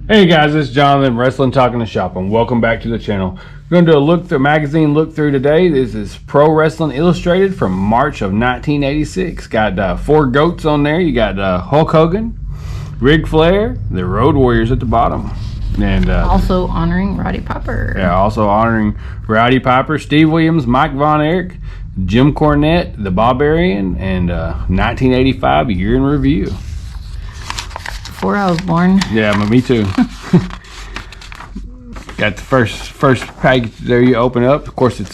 Hey guys, it's Jonathan, Wrestling Talking the Shop, and welcome back to the channel. We're going to do a magazine look through today. This is Pro Wrestling Illustrated from March of 1986. Got 4 goats on there. You got Hulk Hogan, Ric Flair, the Road Warriors at the bottom. And also honoring Roddy Piper. Yeah, also honoring Roddy Piper, Steve Williams, Mike Von Erich, Jim Cornette, the Barbarian, and 1985 Year in Review. Before I was born. Yeah, me too. Got the first package there you open up. Of course, you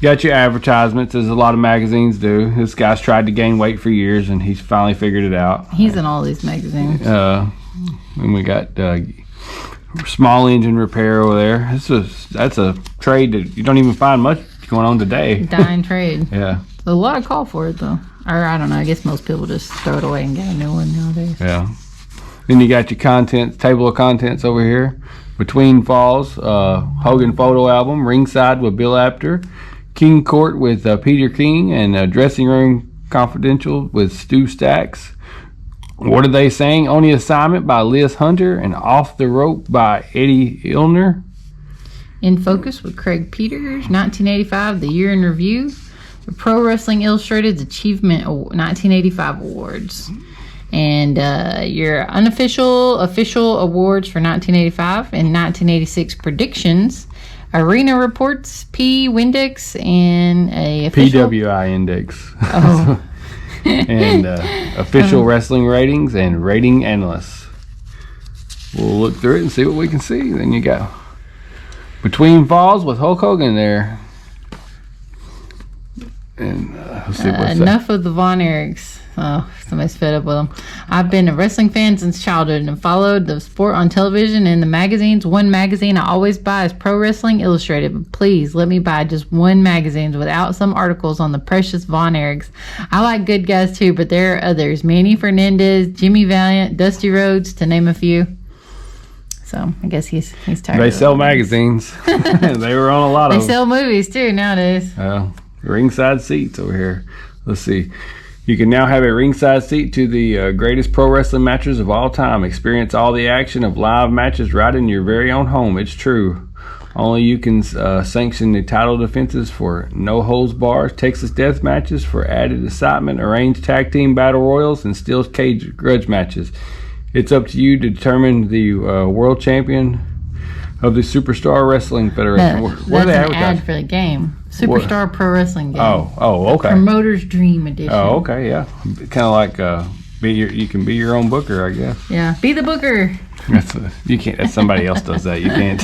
got your advertisements, as a lot of magazines do. This guy's tried to gain weight for years, and he's finally figured it out. He's in all these magazines. And we got small engine repair over there. That's a trade that you don't even find much going on today. Dying trade. Yeah. A lot of call for it, though. Or I don't know. I guess most people just throw it away and get a new one nowadays. Yeah. Then you got your table of contents over here. Between Falls, Hogan photo album, Ringside with Bill Apter, King Court with Peter King, and Dressing Room Confidential with Stu Stacks. What Are They Saying? Only Assignment by Liz Hunter, and Off the Rope by Eddie Illner. In Focus with Craig Peters, 1985, the Year in Review. The Pro Wrestling Illustrated's Achievement 1985 Awards. And your official awards for 1985 and 1986 predictions, Arena Reports, P Windex, and a official PWI Index. Oh. And official wrestling ratings and rating analysts. We'll look through it and see what we can see. Then you got Between Falls with Hulk Hogan there. And let's see what's enough of the Von Erichs. Oh, somebody's fed up with them. I've been a wrestling fan since childhood and followed the sport on television and the magazines. One magazine I always buy is Pro Wrestling Illustrated, but please let me buy just one magazine without some articles on the precious Von Erichs. I like good guys too, but there are others. Manny Fernandez, Jimmy Valiant, Dusty Rhodes, to name a few. So I guess he's tired. They sell magazines. They were on a lot of them. They sell movies too nowadays. Ringside seats over here. Let's see. You can now have a ringside seat to the greatest pro wrestling matches of all time. Experience all the action of live matches right in your very own home. It's true. Only you can sanction the title defenses for no holds bars, Texas death matches for added excitement, arranged tag team battle royals, and steel cage grudge matches. It's up to you to determine the world champion of the Superstar Wrestling Federation. That's an ad for the game. Superstar Pro Wrestling game. Oh, okay. Promoter's Dream Edition. Oh, okay, yeah. Kind of like you can be your own booker, I guess. Yeah, be the booker. You can't. That's somebody else does that. You can't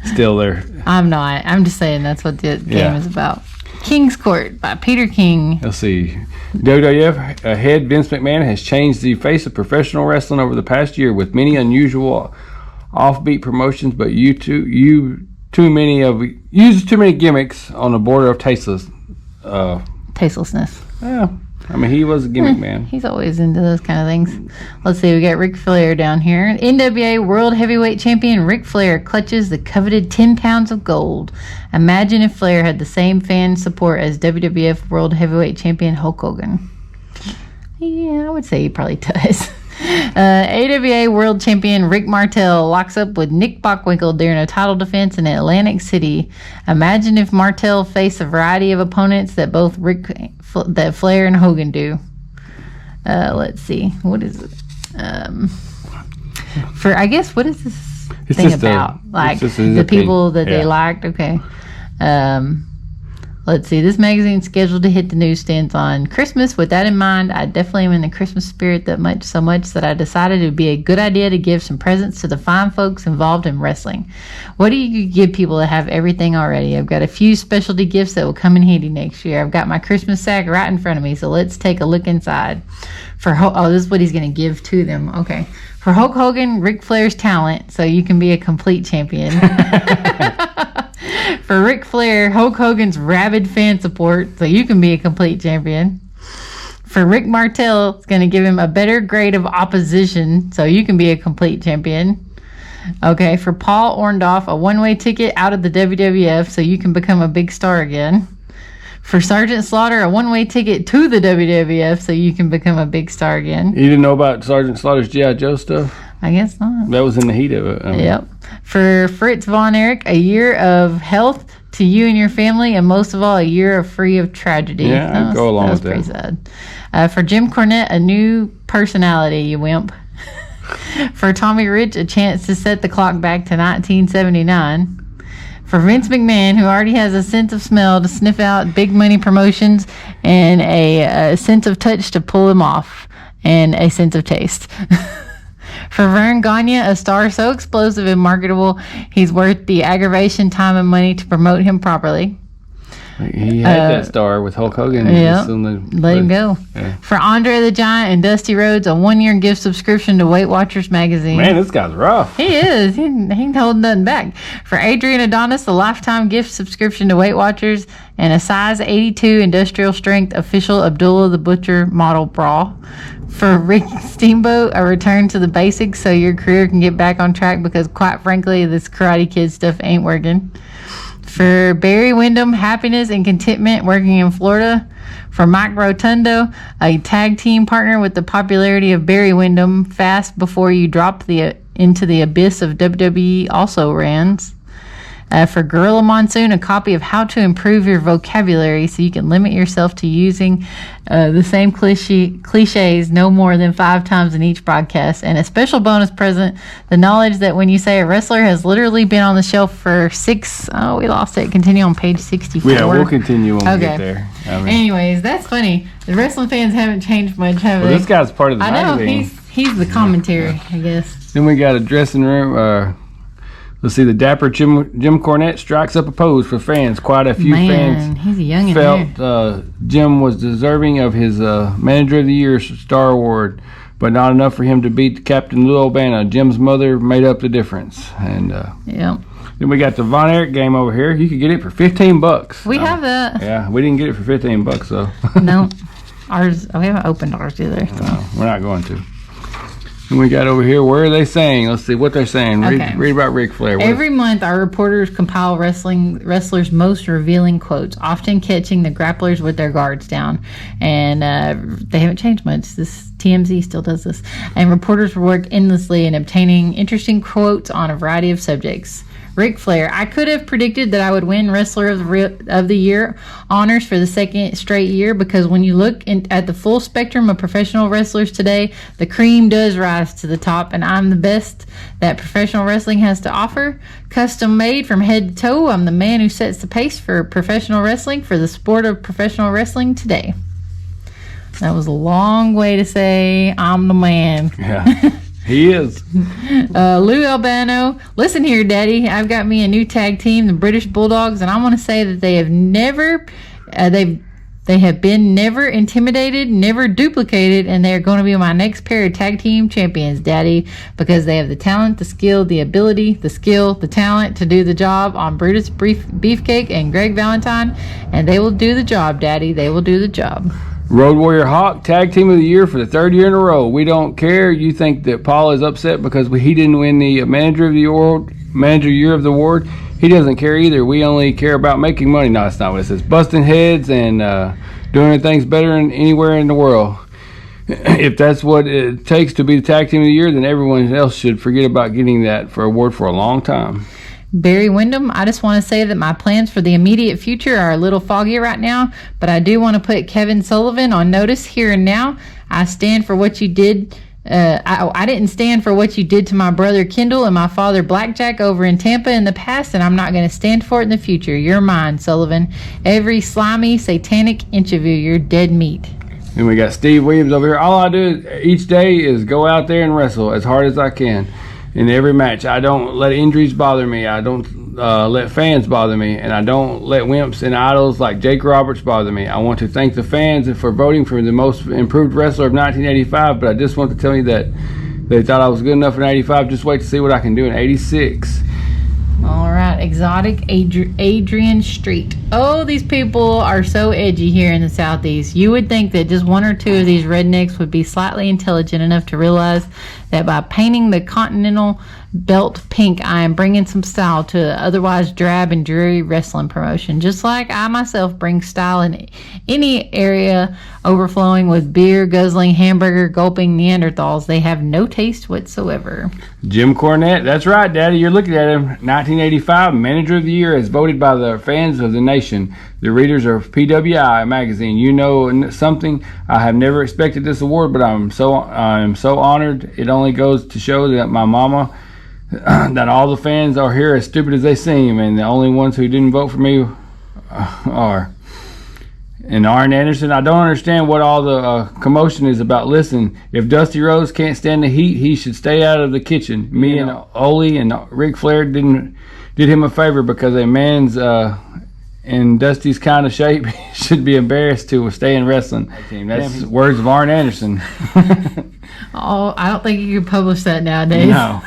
steal their. I'm not. I'm just saying that's what the game is about. King's Court by Peter King. Let's see. WWF head Vince McMahon has changed the face of professional wrestling over the past year with many unusual offbeat promotions, but uses too many gimmicks on the border of tastelessness. Yeah, I mean, he was a gimmick man. He's always into those kind of things. Let's see, we got Ric Flair down here. NWA World Heavyweight Champion Ric Flair clutches the coveted 10 pounds of gold. Imagine if Flair had the same fan support as WWF World Heavyweight Champion Hulk Hogan. Yeah, I would say he probably does. AWA World Champion Rick Martel locks up with Nick Bockwinkel during a title defense in Atlantic City. Imagine if Martel faced a variety of opponents that both that Flair and Hogan do. Let's see, what is it? I guess what is this thing about? Like the people that they liked. Okay. Let's see, this magazine's scheduled to hit the newsstands on Christmas. With that in mind, I definitely am in the Christmas spirit so much that I decided it would be a good idea to give some presents to the fine folks involved in wrestling. What do you give people that have everything already? I've got a few specialty gifts that will come in handy next year. I've got my Christmas sack right in front of me, so let's take a look inside. This is what he's going to give to them. Okay. For Hulk Hogan, Ric Flair's talent, so you can be a complete champion. For Ric Flair, Hulk Hogan's rabid fan support, so you can be a complete champion. For Rick Martel, it's going to give him a better grade of opposition, so you can be a complete champion. Okay, for Paul Orndorff, a one-way ticket out of the WWF, so you can become a big star again. For Sergeant Slaughter, a one-way ticket to the WWF, so you can become a big star again. You didn't know about Sergeant Slaughter's G.I. Joe stuff? I guess not. That was in the heat of it. Yep. For Fritz Von Erich, a year of health to you and your family, and most of all, a year of free of tragedy. Yeah, I'd go along with that. Pretty sad. For Jim Cornette, a new personality, you wimp. For Tommy Rich, a chance to set the clock back to 1979. For Vince McMahon, who already has a sense of smell to sniff out big money promotions and a sense of touch to pull them off, and a sense of taste. For Vern Gagne, a star so explosive and marketable, he's worth the aggravation, time, and money to promote him properly. He had that star with Hulk Hogan. Yeah, let him go. Yeah. For Andre the Giant and Dusty Rhodes, a 1-year gift subscription to Weight Watchers magazine. Man, this guy's rough. He is. He ain't holding nothing back. For Adrian Adonis, a lifetime gift subscription to Weight Watchers and a size 82 industrial strength official Abdullah the Butcher model bra. For Rick Steamboat, a return to the basics so your career can get back on track, because quite frankly, this Karate Kid stuff ain't working. For Barry Windham, happiness and contentment working in Florida. For Mike Rotundo, a tag team partner with the popularity of Barry Windham fast before you drop into the abyss of WWE also rans. For Gorilla Monsoon, a copy of How to Improve Your Vocabulary so you can limit yourself to using the same cliches no more than 5 times in each broadcast. And a special bonus present, the knowledge that when you say a wrestler has literally been on the shelf for we lost it. Continue on page 64. Yeah, we'll continue when we get there. Anyways, that's funny. The wrestling fans haven't changed much, have they? This guy's part of the magazine. I know, he's the commentary, I guess. Then we got a dressing room. Let's see, the dapper Jim Cornette strikes up a pose for fans. Quite a few fans he's a youngin' felt Jim was deserving of his Manager of the Year Star Award, but not enough for him to beat Captain Lou Albano. Jim's mother made up the difference. And then we got the Von Erich game over here. You could get it for $15. We have that. Yeah, we didn't get it for $15 though. No, we haven't opened ours either. So. No, we're not going to. And we got over here, where are they saying? Let's see what they're saying. Okay. Read about Ric Flair. Every month, our reporters compile wrestlers' most revealing quotes, often catching the grapplers with their guards down. And they haven't changed much. This TMZ still does this. And reporters work endlessly in obtaining interesting quotes on a variety of subjects. Ric Flair. I could have predicted that I would win Wrestler of the Year honors for the second straight year, because when you look at the full spectrum of professional wrestlers today, the cream does rise to the top, and I'm the best that professional wrestling has to offer. Custom made from head to toe, I'm the man who sets the pace for professional wrestling, for the sport of professional wrestling today. That was a long way to say I'm the man. Yeah. He is. Lou Albano, listen here, Daddy. I've got me a new tag team, the British Bulldogs, and I want to say that they have never, they have been never intimidated, never duplicated, and they are going to be my next pair of tag team champions, Daddy, because they have the talent, the skill, the ability, the skill, the talent to do the job on Brutus Beefcake and Greg Valentine, and they will do the job, Daddy. They will do the job. Road Warrior Hawk, Tag Team of the Year for the 3rd year in a row. We don't care. You think that Paul is upset because he didn't win the Manager Year of the Award? He doesn't care either. We only care about making money. No, that's not what it says. Busting heads and doing things better than anywhere in the world. If that's what it takes to be the Tag Team of the Year, then everyone else should forget about getting that award for a long time. Barry Windham, I just want to say that my plans for the immediate future are a little foggy right now, but I do want to put Kevin Sullivan on notice here and now. I stand for what you did. I didn't stand for what you did to my brother Kendall and my father Blackjack over in Tampa in the past, and I'm not going to stand for it in the future. You're mine, Sullivan. Every slimy, satanic inch of you, you're dead meat. And we got Steve Williams over here. All I do each day is go out there and wrestle as hard as I can. In every match, I don't let injuries bother me. I don't let fans bother me, and I don't let wimps and idols like Jake Roberts bother me. I want to thank the fans for voting for the most improved wrestler of 1985, but I just want to tell you that they thought I was good enough in 85. Just wait to see what I can do in 86. All right, exotic Adrian Street. Oh, these people are so edgy here in the Southeast. You would think that just 1 or 2 of these rednecks would be slightly intelligent enough to realize that by painting the continental belt pink, I am bringing some style to an otherwise drab and dreary wrestling promotion. Just like I myself bring style in any area overflowing with beer, guzzling, hamburger, gulping Neanderthals. They have no taste whatsoever. Jim Cornette, that's right, Daddy. You're looking at him. 1985 Manager of the Year, as voted by the fans of the nation, the readers of PWI magazine. You know something? I have never expected this award, but I'm so honored. It only goes to show that my mama, that all the fans are here as stupid as they seem, and the only ones who didn't vote for me are. And Arn Anderson, I don't understand what all the commotion is about. Listen, if Dusty Rhodes can't stand the heat, he should stay out of the kitchen. Me and Ole and Ric Flair did him a favor, because a man's in Dusty's kind of shape should be embarrassed to stay in wrestling. That's words of Arn Anderson. Oh, I don't think you could publish that nowadays. No.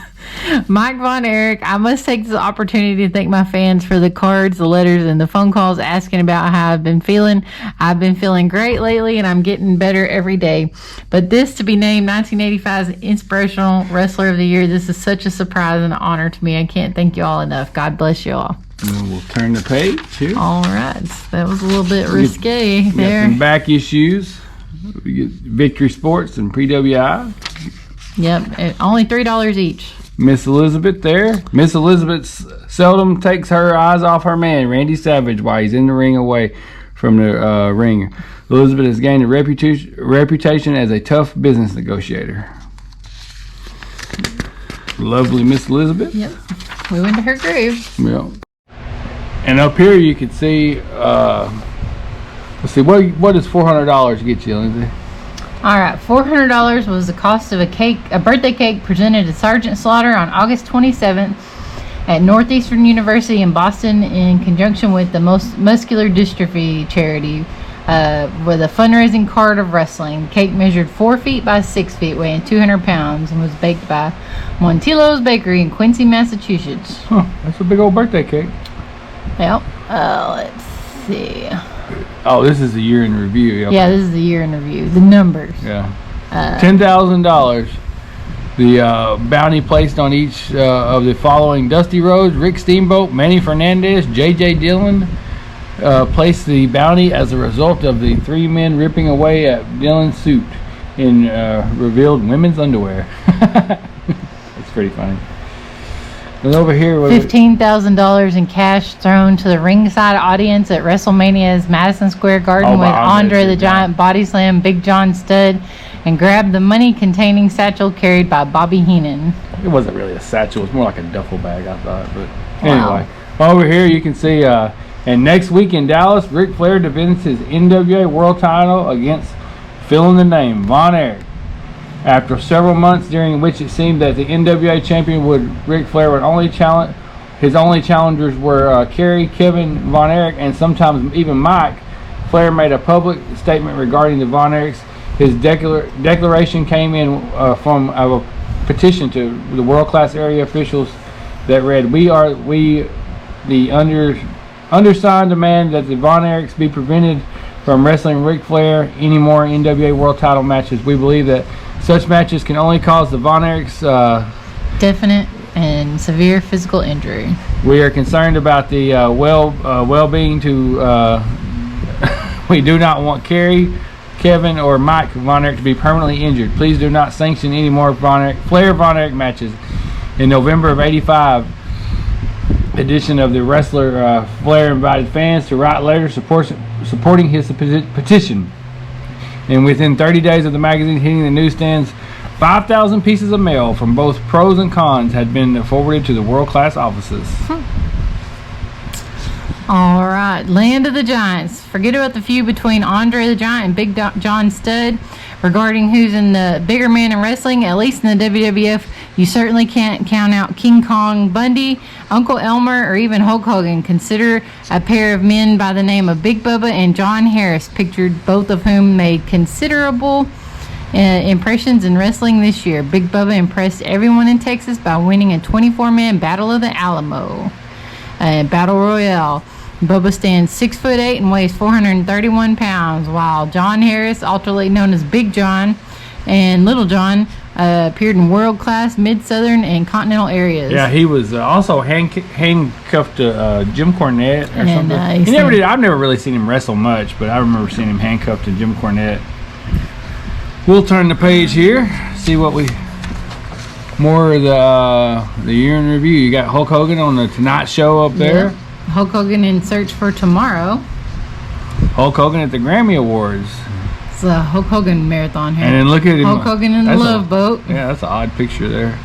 Mike Von Erich, I must take this opportunity to thank my fans for the cards, the letters, and the phone calls asking about how I've been feeling. I've been feeling great lately, and I'm getting better every day. But this to be named 1985's Inspirational Wrestler of the Year, this is such a surprise and an honor to me. I can't thank you all enough. God bless you all. And we'll turn the page here. All right. That was a little bit risque there. Got some back issues. We get Victory Sports and PWI. Yep. Only $3 each. Miss Elizabeth there. Miss Elizabeth seldom takes her eyes off her man, Randy Savage, while he's in the ring away from the ring. Elizabeth has gained a reputation as a tough business negotiator. Lovely Miss Elizabeth. Yep. We went to her grave. Yep. And up here you can see, let's see, what does $400 get you, Lindsay? All right, $400 was the cost of a birthday cake presented to Sergeant Slaughter on August 27th at Northeastern University in Boston in conjunction with the Muscular Dystrophy charity with a fundraising card of wrestling. The cake measured 4 feet by 6 feet, weighing 200 pounds, and was baked by Montillo's Bakery in Quincy, Massachusetts. Huh, that's a big old birthday cake. Yep. Let's see. Oh, this is the year in review. Okay. Yeah, this is the year in review. The numbers. Yeah. $10,000. The bounty placed on each of the following: Dusty Rhodes, Rick Steamboat, Manny Fernandez, J.J. Dillon. Placed the bounty as a result of the 3 men ripping away at Dillon's suit in revealed women's underwear. It's pretty funny. And over here, $15,000 in cash thrown to the ringside audience at WrestleMania's Madison Square Garden with Andre the Giant body slam Big John Studd and grabbed the money-containing satchel carried by Bobby Heenan. It wasn't really a satchel; it was more like a duffel bag, I thought. But anyway, over here you can see. And next week in Dallas, Ric Flair defends his NWA World Title against, fill in the name, Von Erich. After several months during which it seemed that the NWA champion Ric Flair would only challenge, his only challengers were Kerry, Kevin, Von Erich, and sometimes even Mike, Flair made a public statement regarding the Von Erichs. His declaration came in from a petition to the world-class area officials that read, "We the undersigned demand that the Von Erichs be prevented from wrestling Ric Flair any more NWA World Title matches. We believe that such matches can only cause the Von Erichs definite and severe physical injury. We are concerned about the well-being to. We do not want Kerry, Kevin, or Mike Von Erich to be permanently injured. Please do not sanction any more Flair Von Erich matches." In November of '85. Edition of the wrestler Flair invited fans to write letters supporting his petition, and within 30 days of the magazine hitting the newsstands, 5,000 pieces of mail from both pros and cons had been forwarded to the world-class offices. All right, Land of the Giants. Forget about the feud between Andre the Giant and Big John Studd regarding who's in the bigger man in wrestling. At least in the WWF, you certainly can't count out King Kong Bundy, Uncle Elmer, or even Hulk Hogan. Consider a pair of men by the name of Big Bubba and John Harris, pictured, both of whom made considerable impressions in wrestling this year. Big Bubba impressed everyone in Texas by winning a 24-man Battle of the Alamo Battle Royale. Bubba stands 6'8" and weighs 431 pounds, while John Harris, alternately known as Big John and Little John, Appeared in world-class, mid-southern, and continental areas. Yeah, he was also handcuffed to Jim Cornette or And, something. He never did. I've never really seen him wrestle much, but I remember seeing him handcuffed to Jim Cornette. We'll turn the page here, see what we... More of the year in review. You got Hulk Hogan on the Tonight Show up there. Yep. Hulk Hogan in Search for Tomorrow. Hulk Hogan at the Grammy Awards. It's a Hulk Hogan marathon here. And then look at him. Hulk Hogan in the Love Boat. Yeah, that's an odd picture there.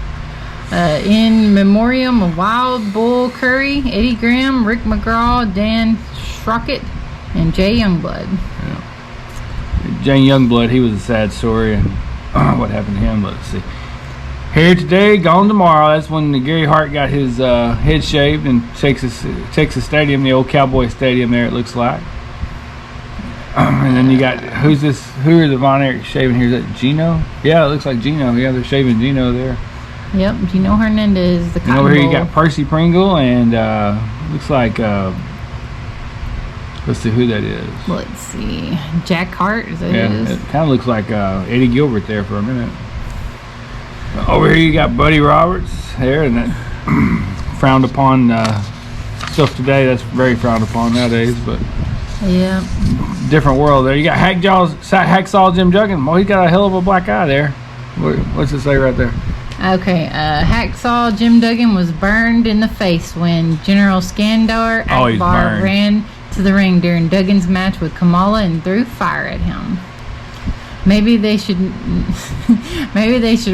In memoriam of Wild Bull Curry, Eddie Graham, Rick McGraw, Dan Schrockett, and Jay Youngblood. Yeah. Jay Youngblood, he was a sad story, and what happened to him? Let's see. Here today, gone tomorrow. That's when Gary Hart got his head shaved in Texas Stadium, the old Cowboy Stadium there, it looks like. And then you got, who are the Von Erich shaving here? Is that Gino? Yeah, it looks like Gino. Yeah, they're shaving Gino there. Yep, Gino Hernandez, the Cotton And over here Bowl. you got Percy Pringle and looks like, let's see who that is. Let's see, Jack Hart, is that Yeah, who it it is? kind of looks like Eddie Gilbert there for a minute. Over here you got Buddy Roberts there, and that frowned upon stuff today. That's very frowned upon nowadays, but Yeah. different world there. You got Hacksaw Jim Duggan. Well, he's got a hell of a black eye there. What's it say right there? Okay, Hacksaw Jim Duggan was burned in the face when General Skandar Oh, he's Akbar burned. ran to the ring during Duggan's match with Kamala and threw fire at him. Maybe they should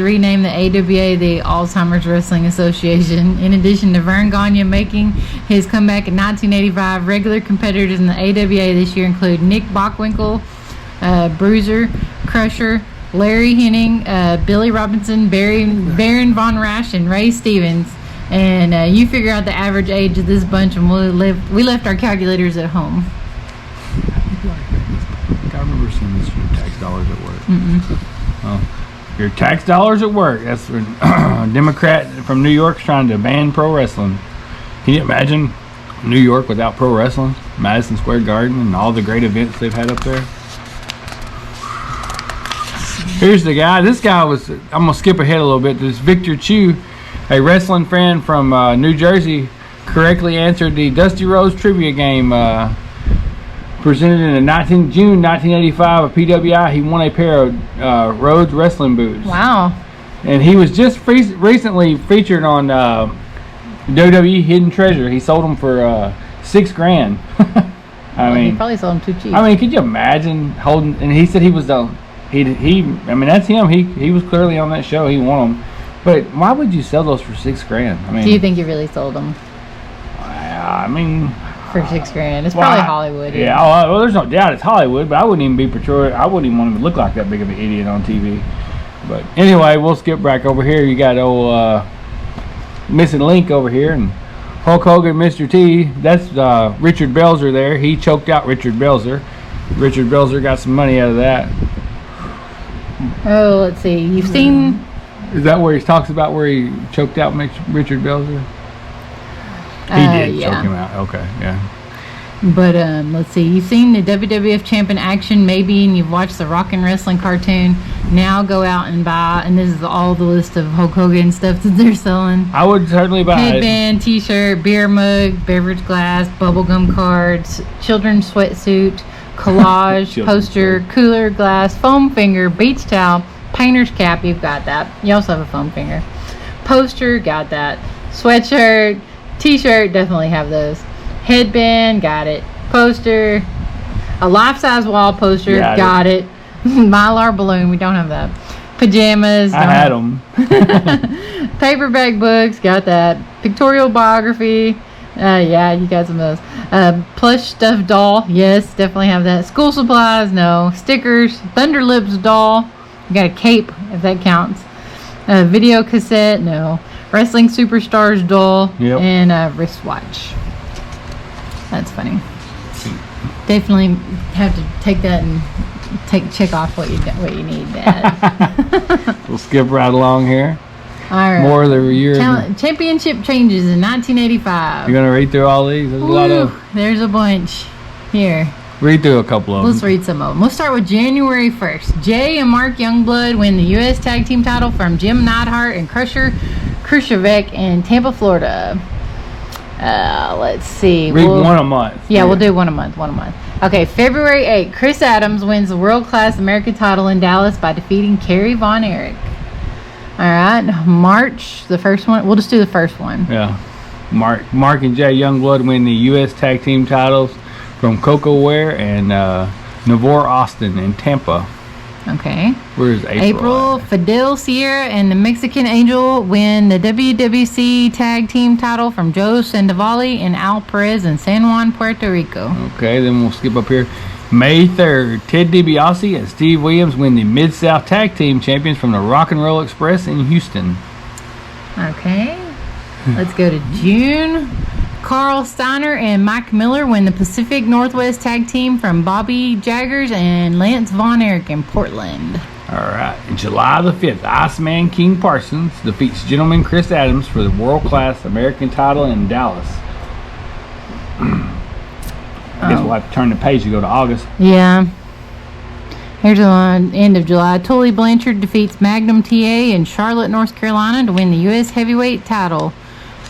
rename the AWA the Alzheimer's Wrestling Association. In addition to Vern Gagne making his comeback in 1985, regular competitors in the AWA this year include Nick Bockwinkel, Bruiser, Crusher, Larry Henning, Billy Robinson, Baron Von Rasch, and Ray Stevens. And you figure out the average age of this bunch, and we left our calculators at home. I remember seeing this for your tax dollars at work. Oh, your tax dollars at work. That's when a Democrat from New York's trying to ban pro wrestling. Can you imagine New York without pro wrestling? Madison Square Garden and all the great events they've had up there. Here's the guy. This guy was, I'm going to skip ahead a little bit. This Victor Chu, a wrestling fan from New Jersey, correctly answered the Dusty Rhodes trivia game presented in June 1985 of PWI. He won a pair of Rhodes wrestling boots. Wow. And he was just recently featured on WWE Hidden Treasure. He sold them for $6,000. He probably sold them too cheap. I mean, could you imagine holding? And he said he was the I mean, that's him. He was clearly on that show. He won them. But why would you sell those for $6,000? I mean, do you think you really sold them I mean, for $6,000? It's probably Hollywood. Yeah. Oh, well, there's no doubt it's Hollywood, but I wouldn't even be portrayed. I wouldn't even want him to look like that big of an idiot on TV. But anyway, we'll skip back over here. You got old missing link over here, and Hulk Hogan, Mr. T. That's Richard Belzer there. He choked out Richard Belzer. Richard Belzer got some money out of that. Oh, let's see. You've seen... Is that where he talks about where he choked out Richard Belzer? He did choke him out. Okay, yeah. But let's see. You've seen the WWF champion action, maybe, and you've watched the Rock and Wrestling cartoon. Now go out and buy, and this is all the list of Hulk Hogan stuff that they're selling. I would certainly buy it. Headband, T-shirt, beer mug, beverage glass, bubblegum cards, children's sweatsuit, collage, poster, cooler glass, foam finger, beach towel, painter's cap. You've got that. You also have a foam finger. Poster, got that. Sweatshirt, T-shirt, definitely have those. Headband, got it. Poster, a life-size wall poster, got it. Mylar balloon, we don't have that. Pajamas, I had them. Paperback books, got that. Pictorial biography, yeah, you got some of those. Plush stuffed doll, yes, definitely have that. School supplies, no. Stickers, Thunderlips doll, you got a cape if that counts. Video cassette, no. Wrestling Superstars doll, and a wristwatch. That's funny. Definitely have to take that and check off what you need, Dad. We'll skip right along here. All right. More of the year. Championship changes in 1985. You're gonna read through all these. There's a lot of. There's a bunch here. Read through a couple of Let's them. read some of them. We'll start with January 1st. Jay and Mark Youngblood win the U.S. Tag Team title from Jim Neidhart and Crusher Khrushchevek in Tampa, Florida. Let's see. Read one a month. Yeah, we'll do one a month. Okay, February 8th. Chris Adams wins the World Class American title in Dallas by defeating Kerry Von Erich. All right, March, the first one. We'll just do the first one. Yeah. Mark and Jay Youngblood win the U.S. Tag Team titles from Coco Ware and Navor Austin in Tampa. Okay. Where's April? Fidel Sierra and the Mexican Angel win the WWC Tag Team title from Joe Sandoval and Al Perez in San Juan, Puerto Rico. Okay, then we'll skip up here. May 3rd, Ted DiBiase and Steve Williams win the Mid-South Tag Team champions from the Rock and Roll Express in Houston. Okay. Let's go to June. Carl Steiner and Mike Miller win the Pacific Northwest Tag Team from Bobby Jaggers and Lance Von Erich in Portland. All right. July the 5th, Iceman King Parsons defeats Gentleman Chris Adams for the World Class American title in Dallas. I guess we'll have to turn the page to go to August. Yeah. Here's the end of July. Tully Blanchard defeats Magnum TA in Charlotte, North Carolina to win the U.S. Heavyweight title.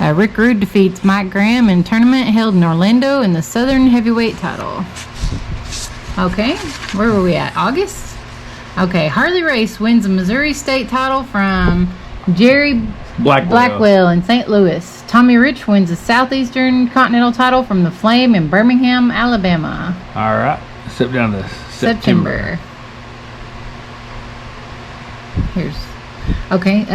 Rick Rude defeats Mike Graham in tournament held in Orlando in the Southern Heavyweight title. Okay, where were we at? August? Okay, Harley Race wins the Missouri State title from Jerry Blackwell in St. Louis. Tommy Rich wins the Southeastern Continental title from the Flame in Birmingham, Alabama. All right. Step down to September. Here's okay.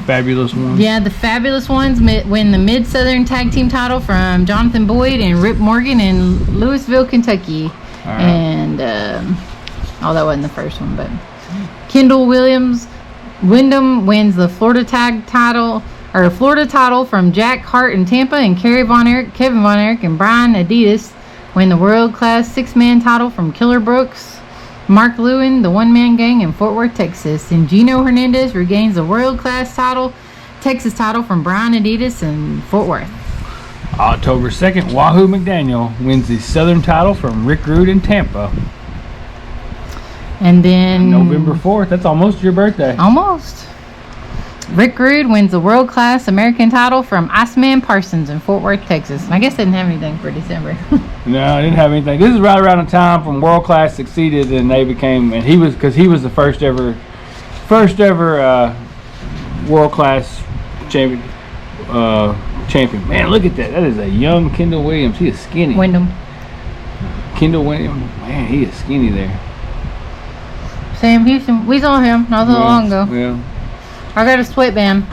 Fabulous Ones. Yeah, the Fabulous Ones win the Mid-Southern Tag Team title from Jonathan Boyd and Rip Morgan in Louisville, Kentucky. All right. And that wasn't the first one, but Kendall Wyndham wins the Florida title from Jack Hart in Tampa, and Kevin Von Erich and Brian Adidas win the World Class Six-Man title from Killer Brooks. Mark Lewin, the One-Man Gang in Fort Worth, Texas, and Gino Hernandez regains the World Class Texas title from Brian Adidas in Fort Worth. October 2nd, Wahoo McDaniel wins the Southern title from Rick Rude in Tampa. And then November 4th, that's almost your birthday. Almost. Rick Rude wins the World Class American title from Iceman Parsons in Fort Worth, Texas. I guess they didn't have anything for December. No, I didn't have anything. This is right around the time when World Class succeeded, and they became, and he was the first ever World Class champion. Man, look at that. That is a young Kendall Williams. He is skinny. Wyndham. Kendall Williams. Man, he is skinny there. Sam Houston. We saw him not so long ago. Yeah. I got a sweatband.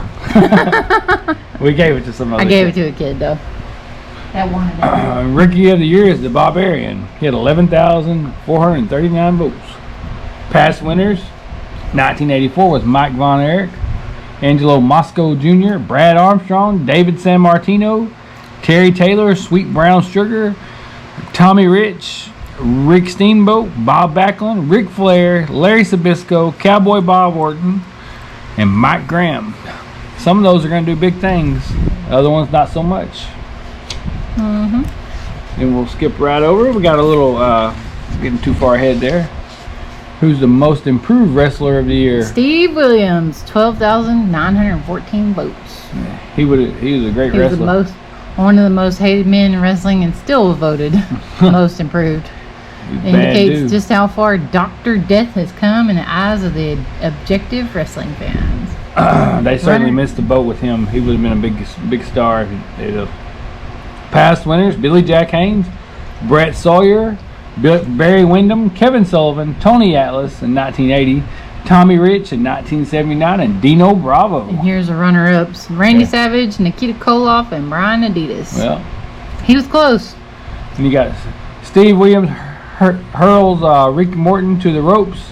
We gave it to somebody. I gave it to a kid though. That wanted it. Rookie of the Year is the Barbarian. He had 11,439 votes. Past winners, 1984 was Mike Von Erich, Angelo Mosco Jr., Brad Armstrong, David San Martino, Terry Taylor, Sweet Brown Sugar, Tommy Rich, Rick Steamboat, Bob Backlund, Ric Flair, Larry Sabisco, Cowboy Bob Orton, and Mike Graham. Some of those are going to do big things. Other ones not so much. Mm-hmm. And we'll skip right over. We got a little, getting too far ahead there. Who's the most improved wrestler of the year? Steve Williams, 12,914 votes. He was a great wrestler. He was one of the most hated men in wrestling, and still voted most improved. Indicates just how far Dr. Death has come in the eyes of the objective wrestling fans. They certainly missed the boat with him. He would have been a big star. Past winners: Billy Jack Haynes, Brett Sawyer, Barry Windham, Kevin Sullivan, Tony Atlas in 1980, Tommy Rich in 1979, and Dino Bravo. And here's the runner-ups: Randy Savage, Nikita Koloff, and Brian Adidas. Well, he was close. And you got Steve Williams hurls Rick Morton to the ropes,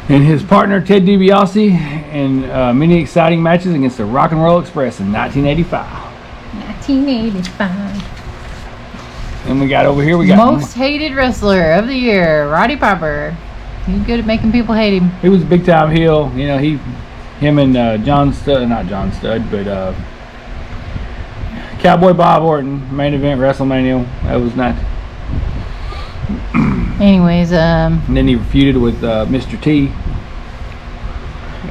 and his partner Ted DiBiase in many exciting matches against the Rock and Roll Express in 1985. 1985. And we got over here, most hated wrestler of the year, Roddy Piper. He's good at making people hate him. He was a big time heel. You know, him and not John Studd, but Cowboy Bob Orton, main event WrestleMania. That was not. Anyways, And then he feuded with Mr. T.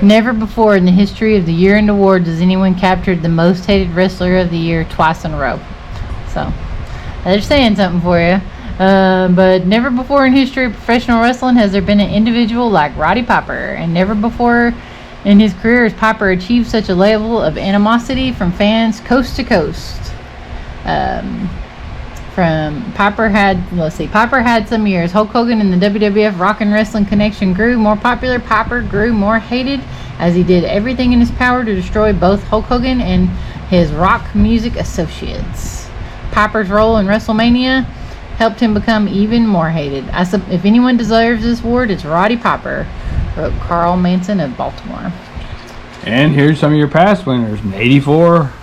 never before in the history of the year-end awards has anyone captured the most hated wrestler of the year twice in a row. So, they're saying something for you. But never before in history of professional wrestling has there been an individual like Roddy Piper, and never before in his career has Piper achieved such a level of animosity from fans coast to coast. Piper had some years. Hulk Hogan and the WWF Rock and Wrestling connection grew more popular. Piper grew more hated as he did everything in his power to destroy both Hulk Hogan and his rock music associates. Piper's role in WrestleMania helped him become even more hated. If anyone deserves this award, it's Roddy Piper, wrote Carl Manson of Baltimore. And here's some of your past winners. In 84,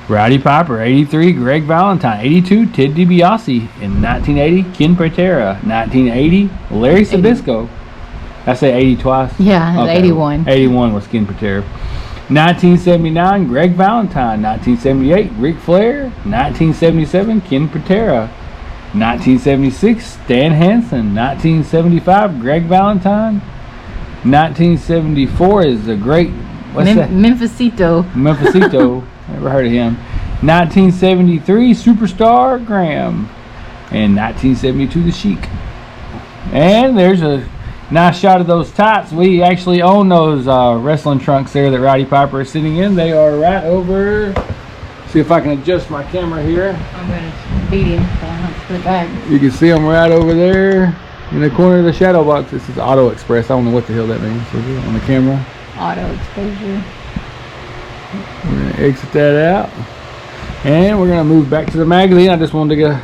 Roddy Piper. 83, Greg Valentine. 82, Ted DiBiase. In 1980, Ken Patera. 1980, Larry Sabisco. I say 80 twice? Yeah, okay. 81. 81 was Ken Patera. 1979, Greg Valentine. 1978, Ric Flair. 1977, Ken Patera. 1976, Stan Hansen. 1975, Greg Valentine. 1974 is a great... What's that? Memphisito. Never heard of him. 1973, Superstar Graham. And 1972, The Sheik. And there's a nice shot of those tights. We actually own those wrestling trunks there that Roddy Piper is sitting in. They are right over... See if I can adjust my camera here. I'm going to beat him. So I don't have to put it back. You can see them right over there in the corner of the shadow box. This is Auto Express. I don't know what the hell that means. On the camera. Auto exposure. We're going to exit that out. And we're going to move back to the magazine. I just wanted to get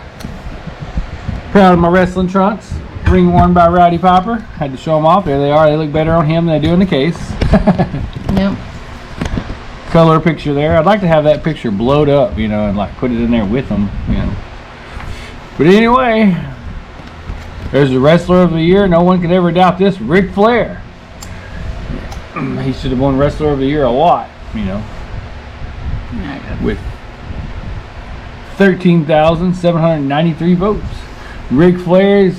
proud of my wrestling trunks. Ring worn by Roddy Piper. Had to show them off. There they are. They look better on him than they do in the case. Yep. Color picture there. I'd like to have that picture blowed up, you know, and like put it in there with them, you know. But anyway, there's the wrestler of the year. No one could ever doubt this. Ric Flair. He should have won wrestler of the year a lot, you know. With 13,793 votes. Ric Flair's,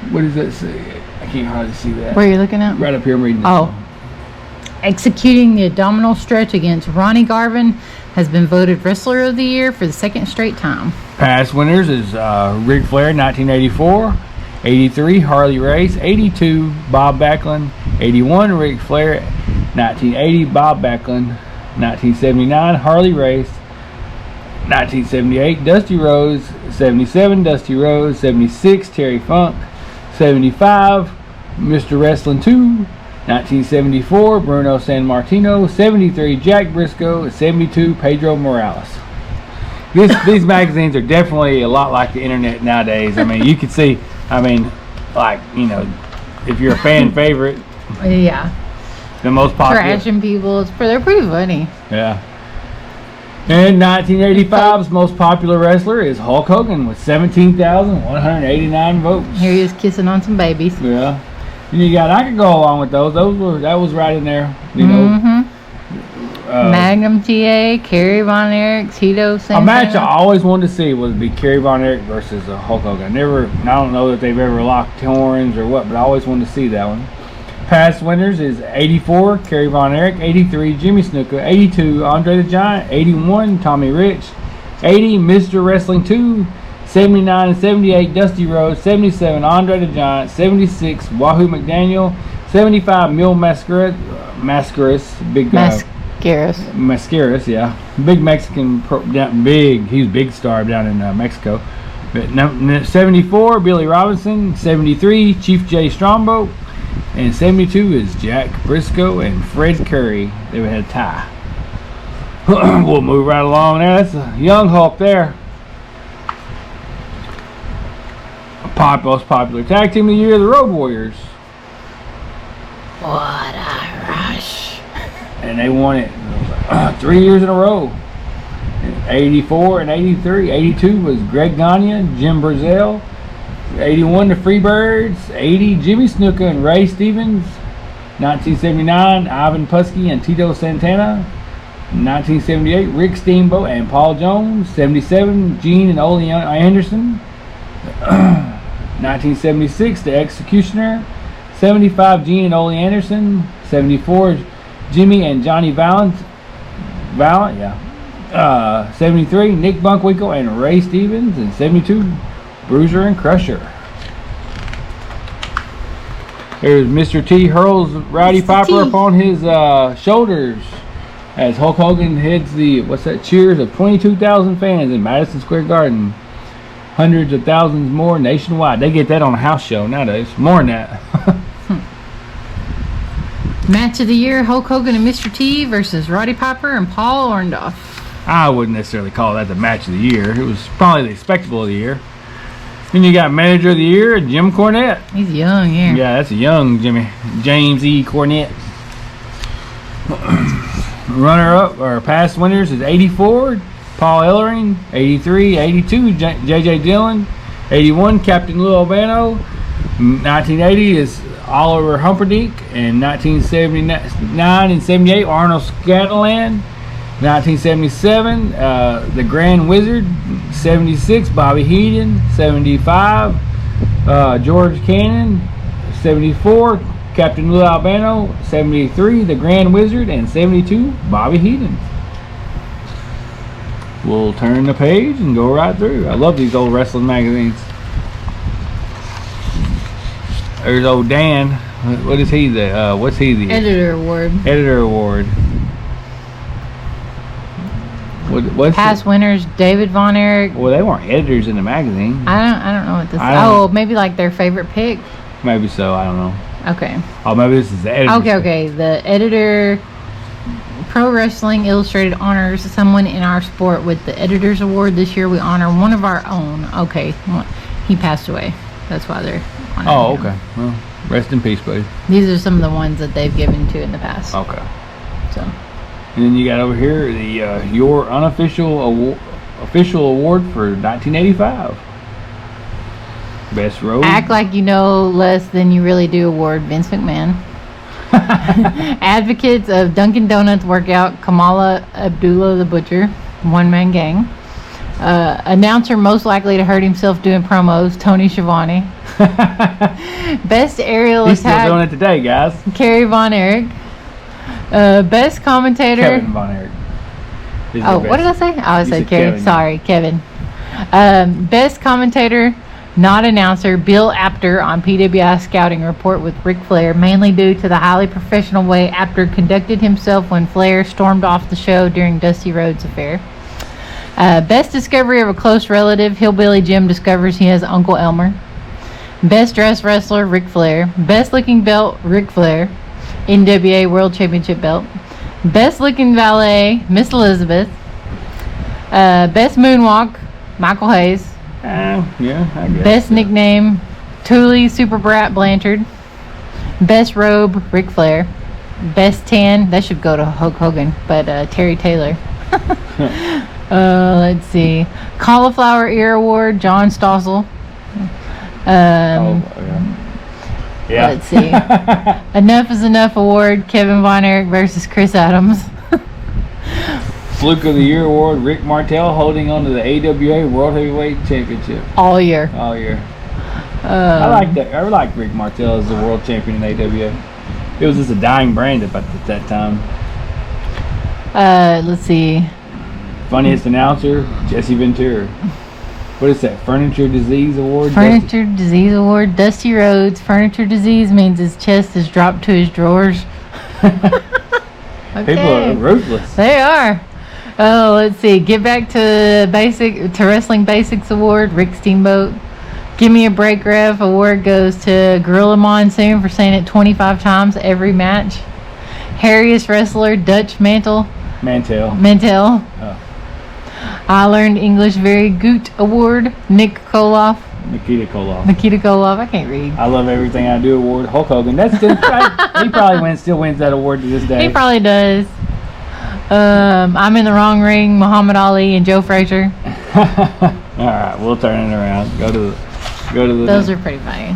what does that say? I can't hardly see that. Where are you looking at? Right up here, I'm reading this. Oh. Executing the abdominal stretch against Ronnie Garvin has been voted Wrestler of the Year for the second straight time. Past winners is Ric Flair, 1984. 83, Harley Race. 82, Bob Backlund. 81, Ric Flair. 1980, Bob Backlund. 1979, Harley Race. 1978, Dusty Rhodes. 77, Dusty Rhodes. 76, Terry Funk. 75, Mr. Wrestling 2. 1974, Bruno Sammartino. 73, Jack Briscoe. 72, Pedro Morales. These magazines are definitely a lot like the internet nowadays. I mean, you can see, like, you know, if you're a fan favorite. Yeah. The most popular. Trashing people. They're pretty funny. Yeah. And 1985's most popular wrestler is Hulk Hogan with 17,189 votes. Here he is kissing on some babies. Yeah. And you got, I could go along with those. That was right in there. You know. Magnum TA, Kerry Von Erich, Tito Santana. A match I always wanted to see would be Kerry Von Erich versus Hulk Hogan. I don't know that they've ever locked horns or what, but I always wanted to see that one. Past winners is 84, Kerry Von Erich. 83, Jimmy Snuka. 82, Andre the Giant. 81, Tommy Rich. 80, Mr. Wrestling 2. 79 and 78, Dusty Rhodes. 77, Andre the Giant. 76, Wahoo McDaniel. 75, Mil Mascaras. Mascaras, yeah. Big Mexican, he was big star down in Mexico. But 74, Billy Robinson. 73, Chief J. Strongbow. And 72 is Jack Briscoe and Fred Curry. They had a tie. We'll move right along there. That's a young Hulk there. Most popular tag team of the year, the Road Warriors. What a rush. And they won it 3 years in a row. 84 and 83. 82 was Greg Gagne, Jim Brazil. 81 the Freebirds. 80 Jimmy Snuka and Ray Stevens. 1979 Ivan Putski and Tito Santana. 1978 Rick Steamboat and Paul Jones. 77 Gene and Ole Anderson. 1976, The Executioner. 75, Gene and Ole Anderson. 74, Jimmy and Johnny Valent. 73, Nick Bunkwinkle and Ray Stevens. And 72, Bruiser and Crusher. Here's Mr. T hurls Rowdy Piper upon his shoulders as Hulk Hogan heads the cheers of 22,000 fans in Madison Square Garden. Hundreds of thousands more nationwide. They get that on a house show nowadays. More than that. Match of the year, Hulk Hogan and Mr. T versus Roddy Piper and Paul Orndorff. I wouldn't necessarily call that the match of the year. It was probably the spectacle of the year. Then you got manager of the year, Jim Cornette. He's young, yeah. Yeah, that's a young James E. Cornette. Runner-up or past winners is 84, Paul Ellering. 83, 82, J.J. Dillon. 81, Captain Lou Albano. 1980 is Oliver Humperdinck. And 1979 and 78, Arnold Scatterland. 1977, the Grand Wizard. 76, Bobby Heenan. 75, George Cannon. 74, Captain Lou Albano. 73, the Grand Wizard. And 72, Bobby Heenan. We'll turn the page and go right through. I love these old wrestling magazines. There's old Dan. What is he? What's he? The Editor Award. Editor Award. What's past winners, David Von Erich. Well, they weren't editors in the magazine. I don't know what this is. Oh, maybe like their favorite pick. Maybe so. I don't know. Okay. Oh, maybe this is the editor. Okay. The editor. Pro Wrestling Illustrated honors someone in our sport with the Editors Award. This year we honor one of our own. Okay. He passed away. That's why they're honoring Oh, him. okay. Well, rest in peace, buddy. These are some of the ones that they've given to in the past. Okay. So. And then you got over here the your unofficial official award for 1985. Best road. Act like you know less than you really do award, Vince McMahon. Advocates of Dunkin' Donuts workout, Kamala Abdullah the Butcher, one-man gang. Announcer most likely to hurt himself doing promos, Tony Schiavone. Best aerial He's still attack, doing it today, guys. Kerry Von Erich. Best commentator, Kevin Von Erich. Oh, what did I say? Oh, I said Kerry. Kevin. Sorry, Kevin. Best commentator, not announcer, Bill Apter on PWI Scouting Report with Ric Flair, mainly due to the highly professional way Apter conducted himself when Flair stormed off the show during Dusty Rhodes' affair. Best discovery of a close relative, Hillbilly Jim discovers he has Uncle Elmer. Best dressed wrestler, Ric Flair. Best looking belt, Ric Flair. NWA World Championship belt. Best looking valet, Miss Elizabeth. Best moonwalk, Michael Hayes. Yeah, I guess. Best nickname, Thule Super Brat Blanchard. Best robe, Ric Flair. Best tan, that should go to Hulk Hogan, but Terry Taylor. Let's see. Cauliflower Ear Award, John Stossel. Yeah. Let's see. Enough is Enough Award, Kevin Von Erich versus Chris Adams. Fluke of the Year Award, Rick Martel holding on to the AWA World Heavyweight Championship All year. all year. I like that. I like Rick Martel as the world champion in AWA. It was just a dying brand at that time. Let's see. Funniest announcer, Jesse Ventura. What is that? Furniture Disease Award? Furniture Disease Award, Dusty Rhodes. Furniture disease means his chest is dropped to his drawers. Okay. People are ruthless. They are. Oh, let's see. Get back to Wrestling Basics Award, Rick Steamboat. Give Me a Break Rev Award goes to Gorilla Monsoon for saying it 25 times every match. Hairiest Wrestler, Dutch Mantel. Mantel. Oh. I Learned English Very Good Award, Nikita Koloff. I can't read. I Love Everything I Do Award, Hulk Hogan. That's still he probably still wins that award to this day. He probably does. I'm in the Wrong Ring, Muhammad Ali and Joe Frazier. All right, we'll turn it around. Go to the. Those are pretty funny.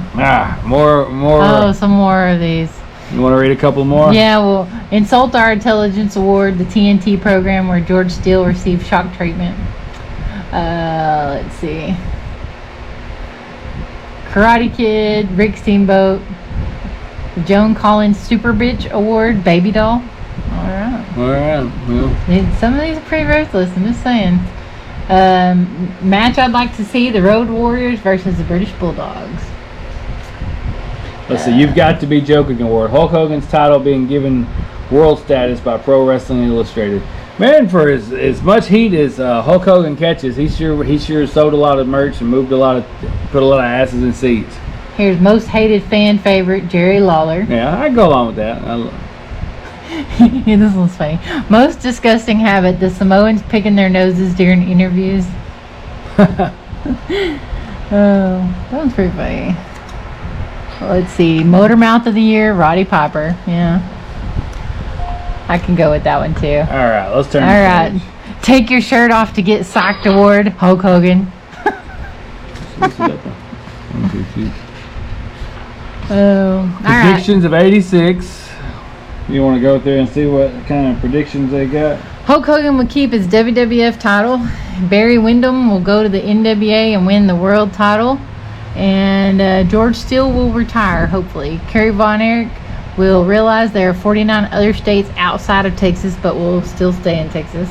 More. Oh, some more of these. You want to read a couple more? Yeah, well, Insult Our Intelligence Award, the TNT program where George Steele received shock treatment. Let's see. Karate Kid, Rick Steamboat, the Joan Collins Super Bitch Award, Baby Doll. All right. Well, some of these are pretty ruthless. I'm just saying. Match I'd like to see: the Road Warriors versus the British Bulldogs. Let's see. You've got to be joking award. Hulk Hogan's title being given world status by Pro Wrestling Illustrated. Man, for as much heat as Hulk Hogan catches, he sure sold a lot of merch and put a lot of asses in seats. Here's most hated fan favorite, Jerry Lawler. Yeah, I go along with that. Yeah, this one's funny. Most disgusting habit, the Samoans picking their noses during interviews. Oh, that one's pretty funny. Let's see. Motor Mouth of the Year, Roddy Piper. Yeah. I can go with that one too. All right, let's turn. All right. Take your shirt off to get socked award, Hulk Hogan. Oh, predictions of '86. You want to go there and see what kind of predictions they got? Hulk Hogan will keep his WWF title. Barry Windham will go to the NWA and win the world title. And George Steele will retire, hopefully. Kerry Von Erich will realize there are 49 other states outside of Texas, but will still stay in Texas.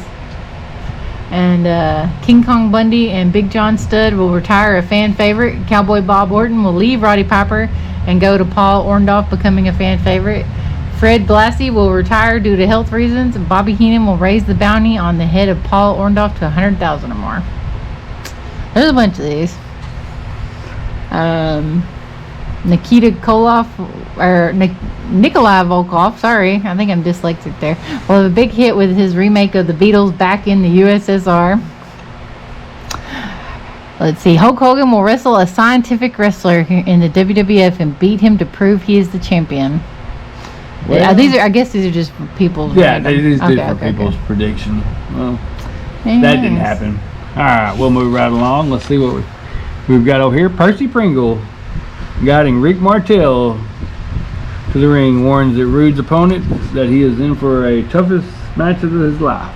And King Kong Bundy and Big John Studd will retire, a fan favorite. Cowboy Bob Orton will leave Roddy Piper and go to Paul Orndorff, becoming a fan favorite. Fred Blassie will retire due to health reasons. Bobby Heenan will raise the bounty on the head of Paul Orndorff to $100,000 or more. There's a bunch of these. Nikita Koloff, or Nikolai Volkov, sorry, I think I'm dyslexic there, will have a big hit with his remake of the Beatles back in the USSR. Let's see, Hulk Hogan will wrestle a scientific wrestler in the WWF and beat him to prove he is the champion. Well, I guess these are just people's. Yeah, these are people's prediction. Well, that didn't happen. All right, we'll move right along. Let's see what we've got over here. Percy Pringle guiding Rick Martel to the ring, warns that Rude's opponent that he is in for a toughest match of his life.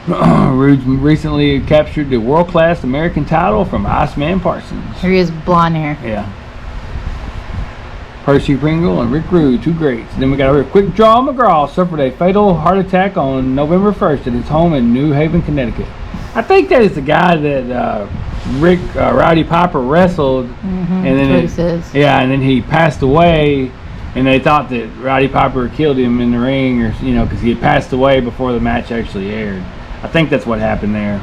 Rude recently captured the world-class American title from Iceman Parsons. Here he is, blonde hair. Yeah. Percy Pringle and Rick Rude, two greats. Then we got over here. Quick Draw McGraw suffered a fatal heart attack on November 1st at his home in New Haven, Connecticut. I think that is the guy that Roddy Piper wrestled, and then and then he passed away, and they thought that Roddy Piper killed him in the ring, or because he had passed away before the match actually aired. I think that's what happened there.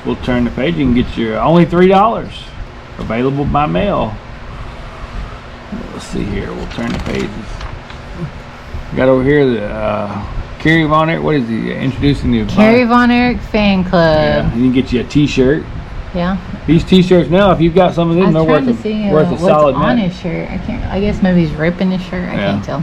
We'll turn the page. You can get your only $3 available by mail. Let's see here. We'll turn the pages. Got over here the Kerry Von Erich. What is he introducing you? Kerry Von Erich Fan Club. Yeah, and you can get you a T-shirt. Yeah. These T-shirts now, if you've got some of them, they're worth a solid on his shirt. I guess maybe he's ripping his shirt. I can't tell.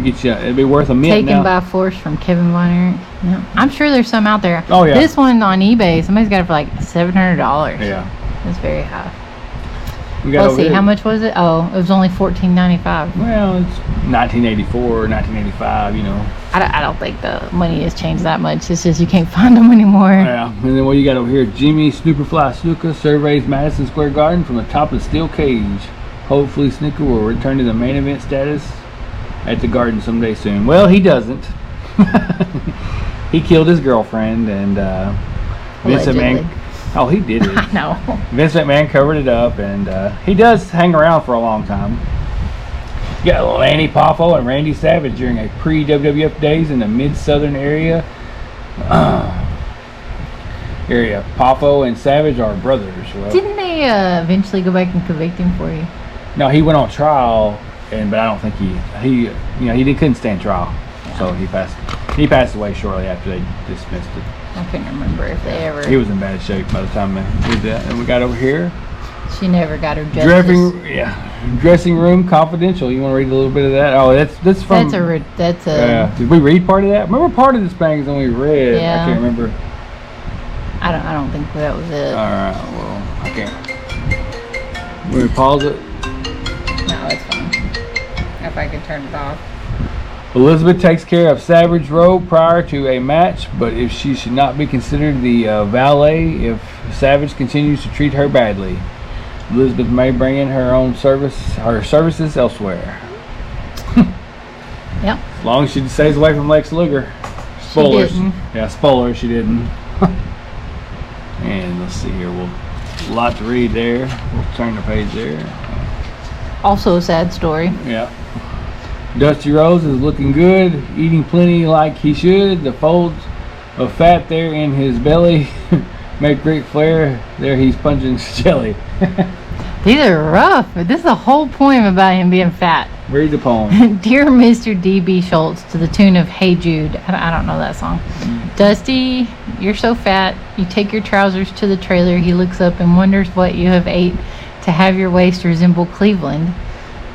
It'd be worth a mint. Taken by force from Kevin Von Erich. No, I'm sure there's some out there. Oh yeah. This one on eBay, somebody's got it for like $700. Yeah. That's very high. Let's see, how much was it? Oh, it was only $14.95. Well, it's 1984 or 1985, I don't think the money has changed that much. It's just you can't find them anymore. Yeah, and then what you got over here? Jimmy Snooperfly Snuka surveys Madison Square Garden from the top of the steel cage. Hopefully Snuka will return to the main event status at the Garden someday soon. Well, he doesn't. He killed his girlfriend, and Vince McMahon. Oh, he did it. No. Vince McMahon covered it up, and he does hang around for a long time. You got Lanny Poffo and Randy Savage during a pre-WWF days in the mid-southern area. Poffo and Savage are brothers. Well, didn't they eventually go back and convict him for you? No, he went on trial, but I don't think he couldn't stand trial, so he passed away shortly after they dismissed it. I couldn't remember if they ever. He was in bad shape by the time they did that. And we got over here. She never got her justice. Dressing room confidential. You want to read a little bit of that? Oh, that's from. That's a. Did we read part of that? Remember, part of this magazine we read. Yeah. I can't remember. I don't think that was it. All right. Well, I can't. Will we pause it? No, it's fine. If I can turn it off. Elizabeth takes care of Savage Row prior to a match, but if she should not be considered the valet if Savage continues to treat her badly. Elizabeth may bring in her services elsewhere. Yep. As long as she stays away from Lex Luger. Spoilers. Yeah, spoilers, she didn't. And let's see here. A lot to read there. We'll turn the page there. Also a sad story. Yeah. Dusty Rhodes is looking good, eating plenty like he should. The folds of fat there in his belly make Ric Flair. There he's punching jelly. These are rough. This is a whole poem about him being fat. Read the poem. Dear Mr. D.B. Schultz, to the tune of Hey Jude. I don't know that song. Dusty, you're so fat. You take your trousers to the trailer. He looks up and wonders what you have ate to have your waist resemble Cleveland.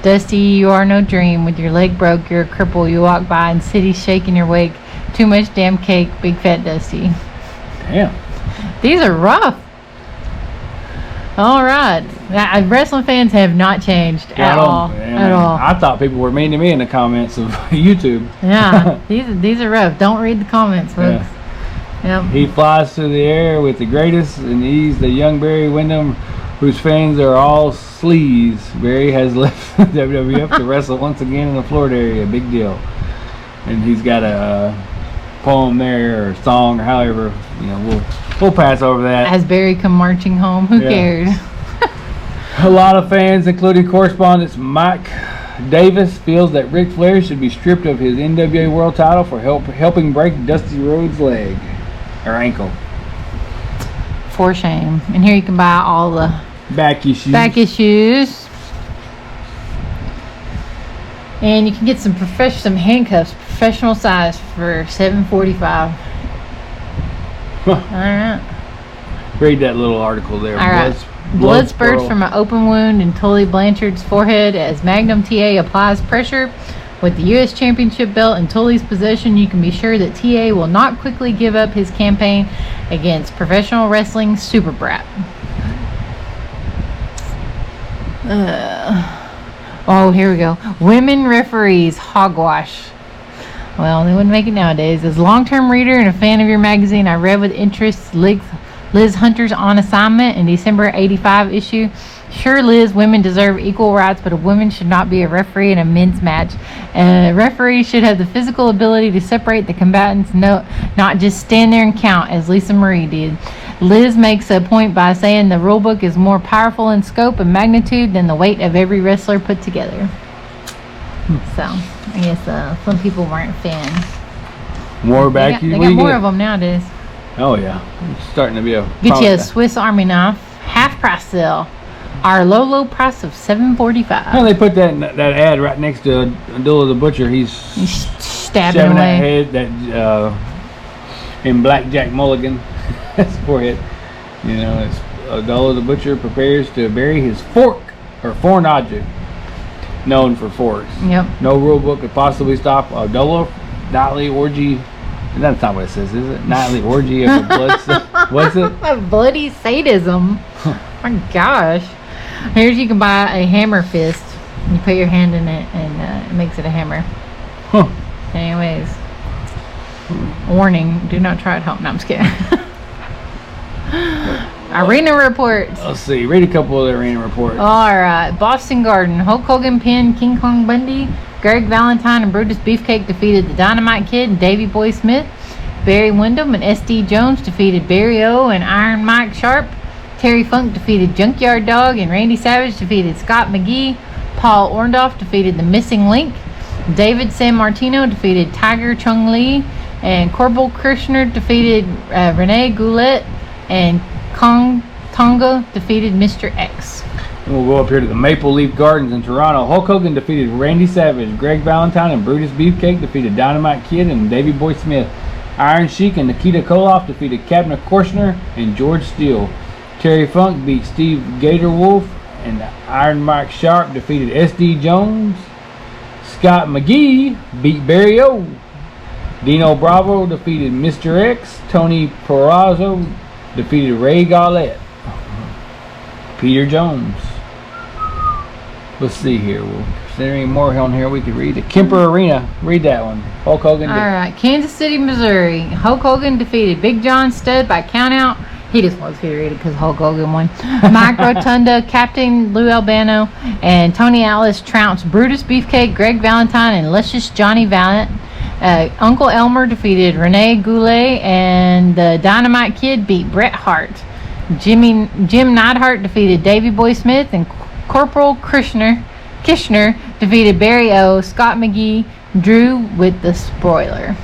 Dusty, you are no dream. With your leg broke, you're a cripple. You walk by and cities shake in your wake. Too much damn cake, big fat Dusty. Damn. These are rough. All right. Wrestling fans have not changed at all. At all. I thought people were mean to me in the comments of YouTube. Yeah. These are rough. Don't read the comments, folks. Yeah. Yep. He flies through the air with the greatest, and he's the young Barry Windham, whose fans are all sleaze. Barry has left WWF to wrestle once again in the Florida area. Big deal. And he's got a poem there, or song, or however. We'll pass over that. Has Barry come marching home? Who cares? A lot of fans, including correspondent Mike Davis, feels that Ric Flair should be stripped of his NWA World Title for helping break Dusty Rhodes' leg or ankle. For shame. And here you can buy all the back issues. And you can get some handcuffs, professional size, for $7.45. Huh. All right. Read that little article there. All right. Blood spurts from an open wound in Tully Blanchard's forehead as Magnum TA applies pressure. With the U.S. Championship belt in Tully's possession, you can be sure that TA will not quickly give up his campaign against professional wrestling super brat. Oh, here we go. Women referees hogwash. Well, they wouldn't make it nowadays. As a long-term reader and a fan of your magazine, I read with interest Liz Hunter's On Assignment in December 85 issue. Sure, Liz, women deserve equal rights, but a woman should not be a referee in a men's match. A referee should have the physical ability to separate the combatants, not just stand there and count, as Lisa Marie did. Liz makes a point by saying the rulebook is more powerful in scope and magnitude than the weight of every wrestler put together. So, I guess some people weren't fans. More back. They got more of them nowadays. Oh yeah, it's starting to be a. Get you a Swiss Army knife, half price sale. Our low price of $7.45. Well, they put that ad right next to Abdullah the Butcher. He's stabbing away. That head that in Blackjack Mulligan. That's forehead. It's Abdullah the Butcher prepares to bury his fork or foreign object, known for forks. Yep. No rule book could possibly stop Abdullah nightly orgy. That's not what it says, is it? Nightly orgy of a blood. What's it? A bloody sadism. My gosh. Here's, you can buy a hammer fist. You put your hand in it and it makes it a hammer. Huh. Anyways. Warning, do not try at home. No, I'm just kidding. Arena reports. Let's see. Read a couple of the arena reports. Alright. Boston Garden. Hulk Hogan pinned King Kong Bundy. Greg Valentine and Brutus Beefcake defeated the Dynamite Kid and Davey Boy Smith. Barry Windham and S.D. Jones defeated Barry O and Iron Mike Sharp. Terry Funk defeated Junkyard Dog and Randy Savage defeated Scott McGee. Paul Orndorff defeated The Missing Link. David San Martino defeated Tiger Chung Lee. And Corbel Kirshner defeated Rene Goulet. And Kong Tonga defeated Mr. X. And we'll go up here to the Maple Leaf Gardens in Toronto. Hulk Hogan defeated Randy Savage. Greg Valentine and Brutus Beefcake defeated Dynamite Kid and Davey Boy Smith. Iron Sheik and Nikita Koloff defeated Kevin Korshner and George Steele. Terry Funk beat Steve Gatorwolf, and Iron Mike Sharp defeated S.D. Jones. Scott McGee beat Barry O. Dino Bravo defeated Mr. X. Tony Perazzo defeated Ray Gaulet. Peter Jones. Let's see here. Is there any more on here we could read? The Kemper Arena. Read that one. Hulk Hogan. All right. Kansas City, Missouri. Hulk Hogan defeated Big John Studd by countout. He just wants to read it because Hulk Hogan won. Mike Rotunda, Captain Lou Albano, and Tony Atlas trounced Brutus Beefcake, Greg Valentine, and Luscious Johnny Valiant. Uncle Elmer defeated Rene Goulet, and the Dynamite Kid beat Bret Hart. Jim Neidhart defeated Davey Boy Smith, and Corporal Kishner defeated Barry O. Scott McGee drew with the spoiler.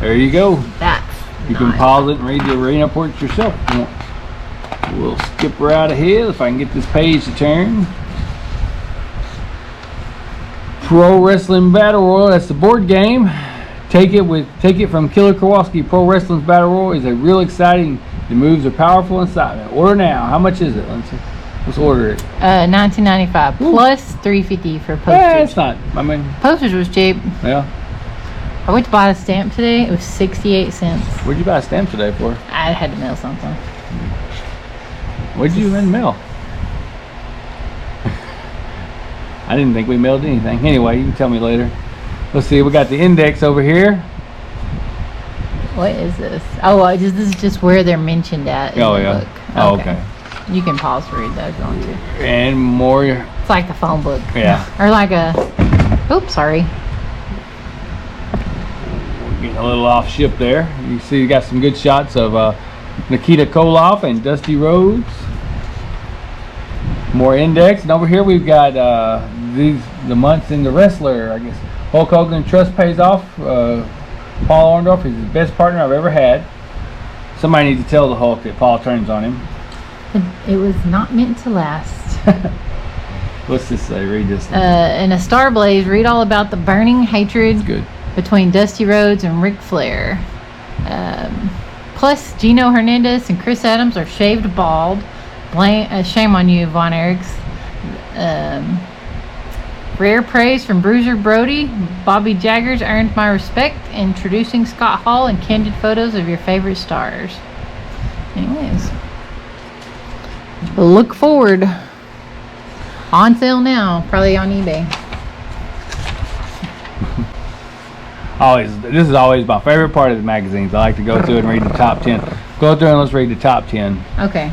There you go. That's You can pause it and read the arena reports yourself. We'll skip right ahead if I can get this page to turn. Pro Wrestling Battle Royal. That's the board game. Take it from Killer Kowalski. Pro Wrestling's Battle Royal is a real exciting. The moves are powerful and excitement. Order now. How much is it, Lindsay? Let's order it. $19.95 plus $3.50 for postage. It's not. I mean, postage was cheap. Yeah. I went to buy a stamp today. It was 68 cents. What'd you buy a stamp today for? I had to mail something. What'd you mail? I didn't think we mailed anything. Anyway, you can tell me later. Let's see. We got the index over here. What is this? Oh, this is just where they're mentioned at in the book. Oh, okay. You can pause to read that if you want to. And more. It's like the phone book. Yeah. Or like a. Oops, sorry. Getting a little off ship there. You see, you got some good shots of Nikita Koloff and Dusty Rhodes. More index, and over here we've got the months in the wrestler. I guess Hulk Hogan trust pays off. Paul Orndorff is the best partner I've ever had. Somebody needs to tell the Hulk that Paul turns on him. It was not meant to last. What's this say? Read this. In A Star Blaze, read all about the burning hatred between Dusty Rhodes and Ric Flair. Plus, Gino Hernandez and Chris Adams are shaved bald. Shame on you, Von Erichs. Rare praise from Bruiser Brody. Bobby Jaggers earned my respect. Introducing Scott Hall and candid photos of your favorite stars. Anyways, look forward. On sale now, probably on eBay. This is always my favorite part of the magazines. I like to go through and read the top 10. Go through and let's read the top 10. Okay.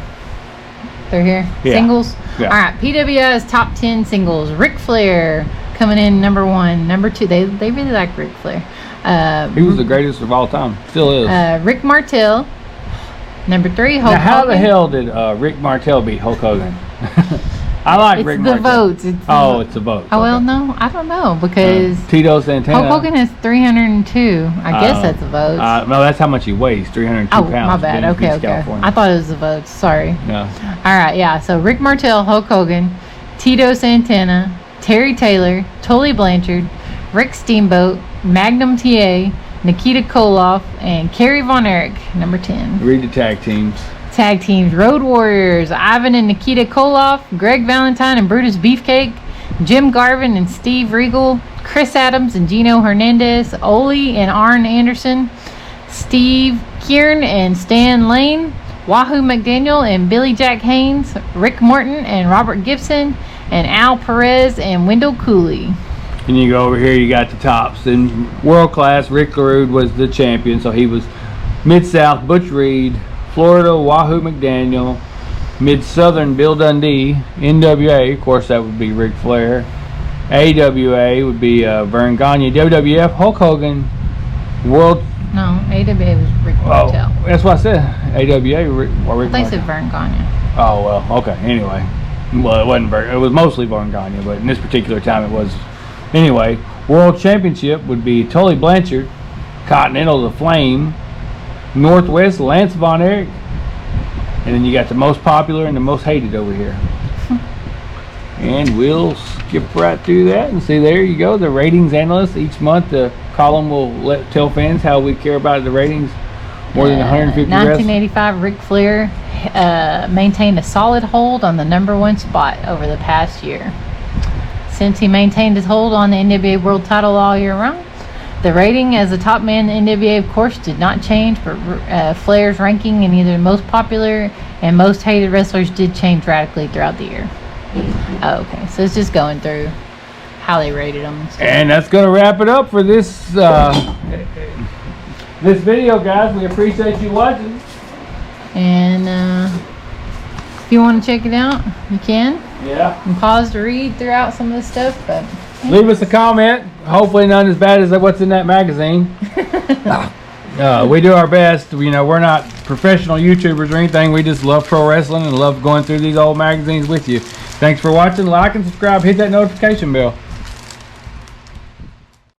They're here. Yeah. Singles. Yeah. All right. PWI's top 10 singles. Ric Flair coming in number 1. Number 2. They really like Ric Flair. He was the greatest of all time. Still is. Rick Martel. Number 3. Hulk Hogan. How the hell did Rick Martel beat Hulk Hogan? I like Rick Martel. Votes. It's the vote. Oh, well, no. I don't know because Tito Santana. Hulk Hogan has 302. I guess that's the votes. No, that's how much he weighs. 302 pounds. Oh, my bad. Okay. California. I thought it was the votes. Sorry. No. All right, yeah. So Rick Martel, Hulk Hogan, Tito Santana, Terry Taylor, Tully Blanchard, Rick Steamboat, Magnum TA, Nikita Koloff, and Kerry Von Erich, number 10. Read the tag teams. Tag teams: Road Warriors, Ivan and Nikita Koloff, Greg Valentine and Brutus Beefcake, Jim Garvin and Steve Regal, Chris Adams and Gino Hernandez, Ole and Arn Anderson, Steve Kieran and Stan Lane, Wahoo McDaniel and Billy Jack Haynes, Rick Morton and Robert Gibson, and Al Perez and Wendell Cooley. And you go over here, you got the tops. In world class, Rick LaRude was the champion, so he was Mid-South, Butch Reed, Florida, Wahoo McDaniel, Mid-Southern, Bill Dundee, NWA, of course that would be Ric Flair, AWA would be Vern Gagne, WWF, Hulk Hogan, World... No, AWA was Rick Martel. Oh, that's what I said. AWA, Rick They said Vern Gagne. Oh, well, okay, anyway. Well, it wasn't Vern, it was mostly Vern Gagne, but in this particular time it was... Anyway, World Championship would be Tully Blanchard, Continental, The Flame, Northwest, Lance Von Erich, and then you got the most popular and the most hated over here. And we'll skip right through that and see, there you go, the ratings analyst. Each month the column will tell fans how we care about the ratings. More than 150 1985, Ric Flair maintained a solid hold on the number 1 spot over the past year. Since he maintained his hold on the NWA World Title all year round, the rating as the top man in the NWA, of course, did not change, but Flair's ranking in either the most popular and most hated wrestlers did change radically throughout the year. Oh, okay. So it's just going through how they rated them. And stuff. And that's going to wrap it up for this this video, guys. We appreciate you watching. And if you want to check it out, you can. Yeah. And pause to read throughout some of the stuff, but leave us a comment. Hopefully none as bad as what's in that magazine. We do our best. You know, we're not professional YouTubers or anything. We just love pro wrestling and love going through these old magazines with you. Thanks for watching. Like and subscribe. Hit that notification bell.